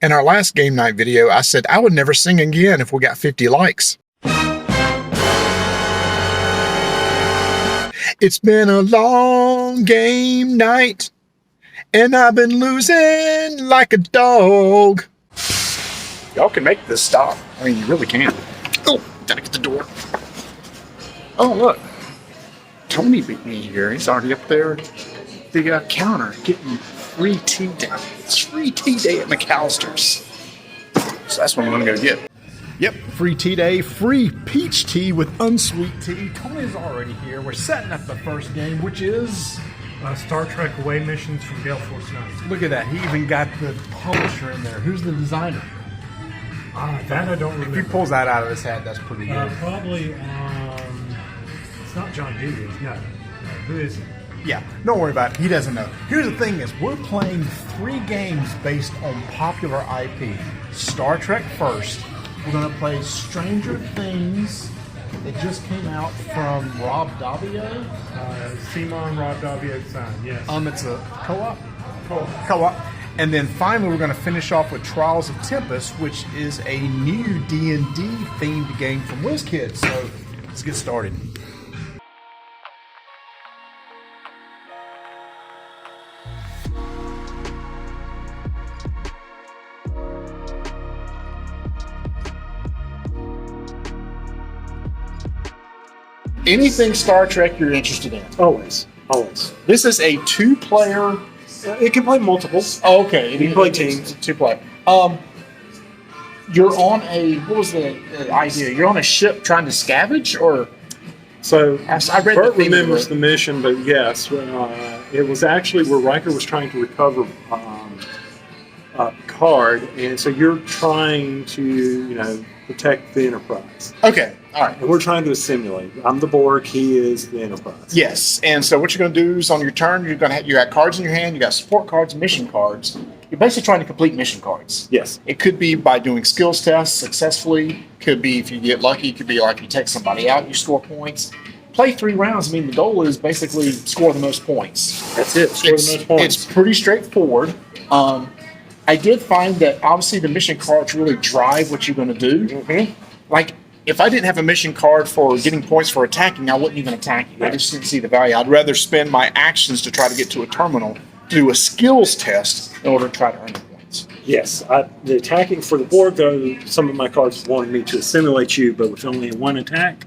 In our last game night video, I said I would never sing again if we got 50 likes. It's been a long game night, and I've been losing like a dog. Y'all can make this stop. I mean, you really can. Oh, gotta get the door. Oh, look. Tony beat me here. He's already up there at the counter getting free tea day. It's free tea day at McAllister's. So that's what I'm going to go get. Yep, free tea day, free peach tea with unsweet tea. Tony's already here. We're setting up the first game, which is Star Trek Away Missions from Gale Force 9. Look at that. He even got the publisher in there. Who's the designer? That I don't remember. If he pulls that out of his head, that's pretty good. Probably, it's not John Dewey. No, who is it? Yeah, don't worry about it. He doesn't know. Here's the thing is, we're playing 3 games based on popular IP. Star Trek first. We're going to play Stranger Things. It just came out from Rob Daviau. Simon Rob Daviau's son, yes. It's a co-op? Co-op. And then finally, we're going to finish off with Trials of Tempus, which is a new D&D themed game from WizKids. So let's get started. Anything Star Trek you're interested in? Always. This is a 2-player. It can play multiples. Oh, okay. You can play teams. 2-player. You're on a. What was the idea? You're on a ship trying to scavenge, or So I read Bert the theme remembers of it. the mission, but yes, it was actually where Riker was trying to recover Picard, and so you're trying to protect the Enterprise. Okay. All right. And we're trying to assimilate. I'm the Borg. He is the Enterprise. Yes, and so what you're going to do is on your turn, you got cards in your hand, you got support cards, mission cards. You're basically trying to complete mission cards. Yes. It could be by doing skills tests successfully. Could be if you get lucky. It could be like you take somebody out, you score points. Play 3 rounds. I mean, the goal is basically score the most points. That's it. Score the most points. It's pretty straightforward. I did find that obviously the mission cards really drive what you're going to do. Mm-hmm. Like, if I didn't have a mission card for getting points for attacking, I wouldn't even attack you. I just didn't see the value. I'd rather spend my actions to try to get to a terminal, to do a skills test in order to try to earn the points. Yes. The attacking for the Borg, though, some of my cards wanted me to assimilate you, but with only 1 attack,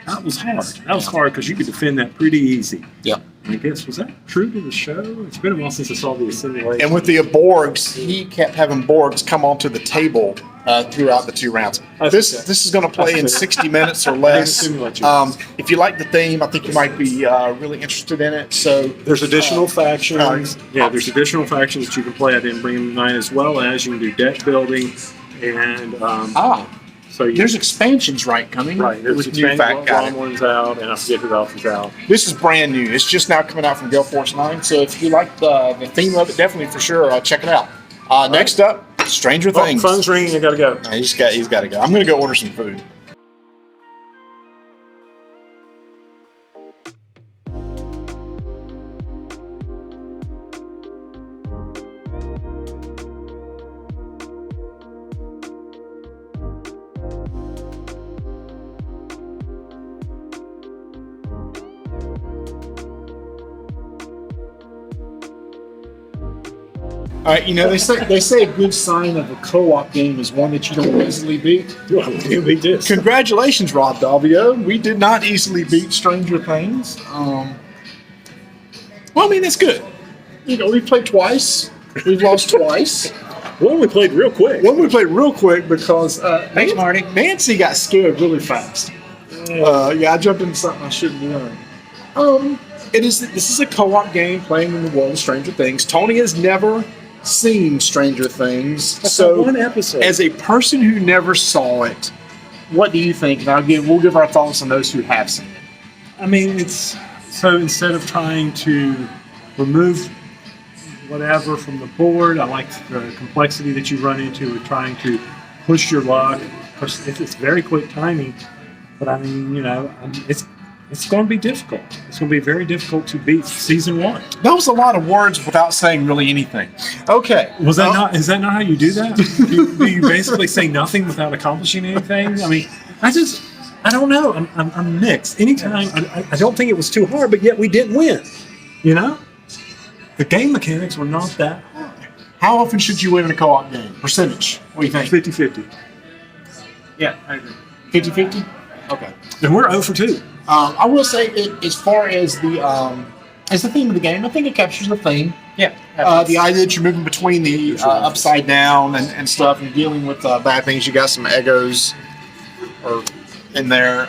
that was hard. That was hard because you could defend that pretty easy. Yeah. I guess, was that true to the show? It's been a while since I saw the assimilation. And with the Borgs, he kept having Borgs come onto the table throughout the 2 rounds. This is going to play in 60 minutes or less. If you like the theme, I think you might be really interested in it. So there's additional factions. There's additional factions that you can play. I didn't bring them tonight, as well as you can do deck building and so there's expansions coming. Right, there's with new Romulan's out, and I forget who else is out. This is brand new. It's just now coming out from Gale Force 9. So if you like the theme of it, definitely for sure check it out. Next up, Stranger Things. Phone's ringing. I gotta go. He's got to go. I'm going to go order some food. All right, they say a good sign of a co-op game is one that you don't easily beat. Well, we beat this. Congratulations, Rob Daviau. We did not easily beat Stranger Things. Well, I mean, that's good. We've played twice. We've lost twice. One we played real quick. Because Thanks, Marty. Nancy got scared really fast. I jumped into something I shouldn't have done. This is a co-op game playing in the world of Stranger Things. Tony has never seen Stranger Things. So one episode. As a person who never saw it, what do you think? Now, again, we'll give our thoughts on those who have seen it. I mean, it's so instead of trying to remove whatever from the board, I like the complexity that you run into with trying to push your luck. It's very quick timing, but I mean, it's it's going to be difficult. It's going to be very difficult to beat season 1. That was a lot of words without saying really anything. Okay. Was that not? Is that not how you do that? do you basically say nothing without accomplishing anything? I mean, I don't know. I'm mixed. Anytime, I don't think it was too hard, but yet we didn't win. You know, the game mechanics were not that hard. How often should you win in a co-op game? Percentage? What do you think? 50-50. Yeah, I agree. 50-50? Okay. And we're 0 for 2. I will say, as far as the theme of the game, I think it captures the theme. Yeah. The idea that you're moving between the upside down and stuff, and dealing with bad things. You got some egos in there.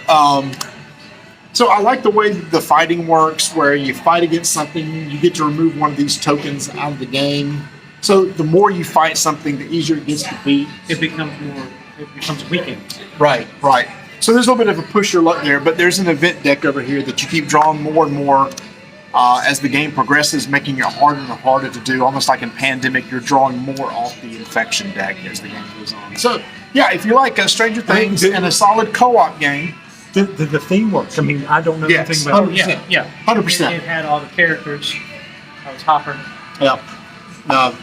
So I like the way the fighting works, where you fight against something, you get to remove one of these tokens out of the game. So the more you fight something, the easier it gets to beat. It becomes weakened. Right. So there's a little bit of a push your luck there, but there's an event deck over here that you keep drawing more and more as the game progresses, making it harder and harder to do. Almost like in Pandemic, you're drawing more off the infection deck as the game goes on. So yeah, if you like Stranger Things and a solid co-op game, The theme works. I mean, I don't know anything about it. 100%. Yeah. 100%. It had all the characters. I was Hopper. Yeah.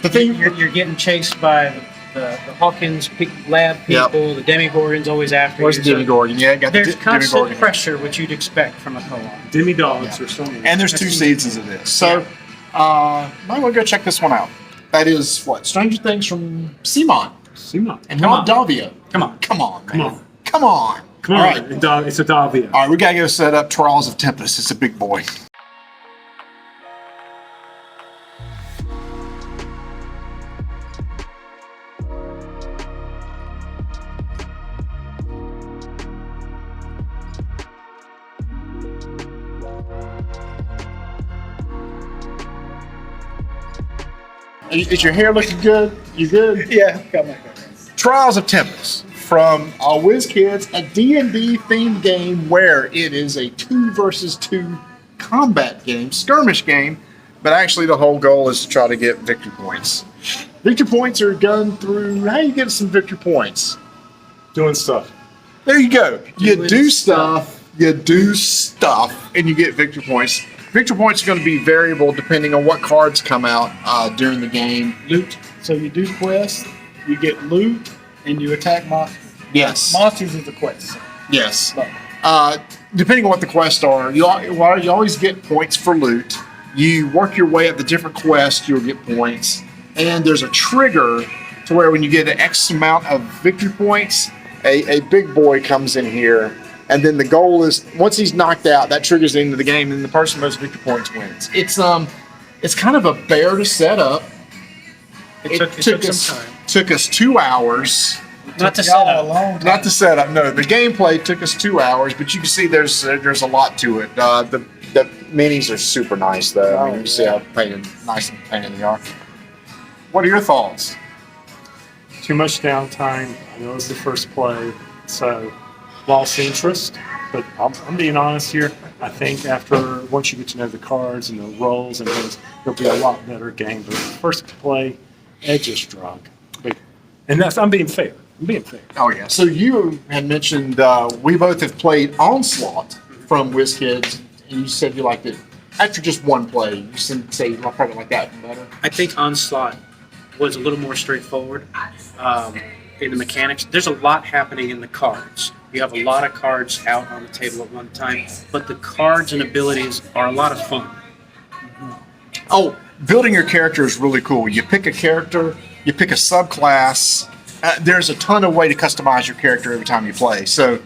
The thing You're getting chased by the Hawkins lab people. The Demigorgon's always after Where's you. the Demigorgon? Yeah, got There's the constant Demigorgon. pressure, which you'd expect from a co-op. Demidogs or something. And there's 2 seasons of this. So might want to go check this one out. That is what? Stranger Things from Simon Simon. and Rob Davia. Come on. Come on, man. Come on. Come on. Come on. All right. It's a Davia. All right, we got to go set up Trials of Tempus. It's a big boy. Is your hair looking good? You good? Yeah, got my Trials of Tempus from WizKids, a D&D themed game where it is a 2 versus 2 combat game, skirmish game, but actually the whole goal is to try to get victory points. Victory points are done through, how you get some victory points? Doing stuff. There you go. You do stuff, and you get victory points. Victory points are going to be variable depending on what cards come out during the game. Loot. So you do quests, you get loot, and you attack monsters. Yes. Monsters is the quest. Yes. Depending on what the quests are, you always get points for loot. You work your way up the different quests, you'll get points. And there's a trigger to where when you get an X amount of victory points, a big boy comes in here. And then the goal is, once he's knocked out, that triggers the end of the game, and the person with most victory points wins. It's kind of a bear to set up. It took some time. Took us 2 hours. Not to set Y'all up. a long time. Not the setup, no. The gameplay took us 2 hours, but you can see there's a lot to it. The minis are super nice, though. I mean, you see how nice and painted they are. What are your thoughts? Too much downtime. I know it's the first play, so lost interest. But I'm being honest here. I think once you get to know the cards and the roles and things, it'll be a lot better game. But first play, edges drug. And I'm being fair. Oh, yeah. So you had mentioned we both have played Onslaught from WizKids, and you said you liked it after just one play. You say you probably like that better. I think Onslaught was a little more straightforward in the mechanics. There's a lot happening in the cards. You have a lot of cards out on the table at one time, but the cards and abilities are a lot of fun. Oh, building your character is really cool. You pick a character, you pick a subclass. There's a ton of way to customize your character every time you play. So,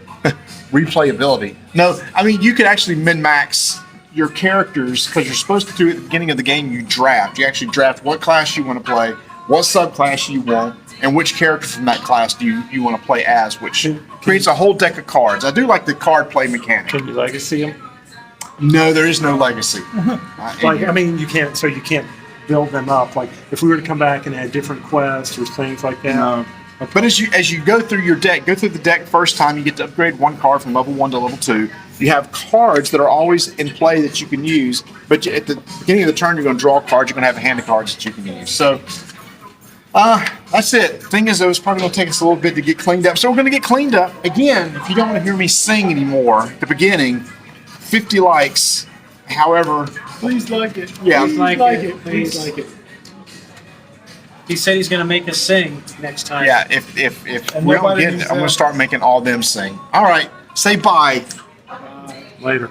replayability. No, I mean, you could actually min-max your characters because you're supposed to do at the beginning of the game, you draft. You actually draft what class you want to play, what subclass you want, and which character from that class do you want to play as, which creates a whole deck of cards. I do like the card play mechanic. Can you legacy them? No, there is no legacy. You can't build them up. Like if we were to come back and add different quests or things like that. No. But as you go through your deck, go through the deck first time, you get to upgrade one card from level 1 to level 2. You have cards that are always in play that you can use, but at the beginning of the turn, you're going to draw cards. You're going to have a hand of cards that you can use. So that's it. Thing is, though, it's probably going to take us a little bit to get cleaned up. So we're going to get cleaned up. Again, if you don't want to hear me sing anymore at the begining, 50 likes. However, Please like it. Yeah. Please Like like it. it. Please like it. He said he's going to make us sing next time. yeah, if And we don't nobody get it, needs I'm going that. to start making all them sing. All right, say bye. Later.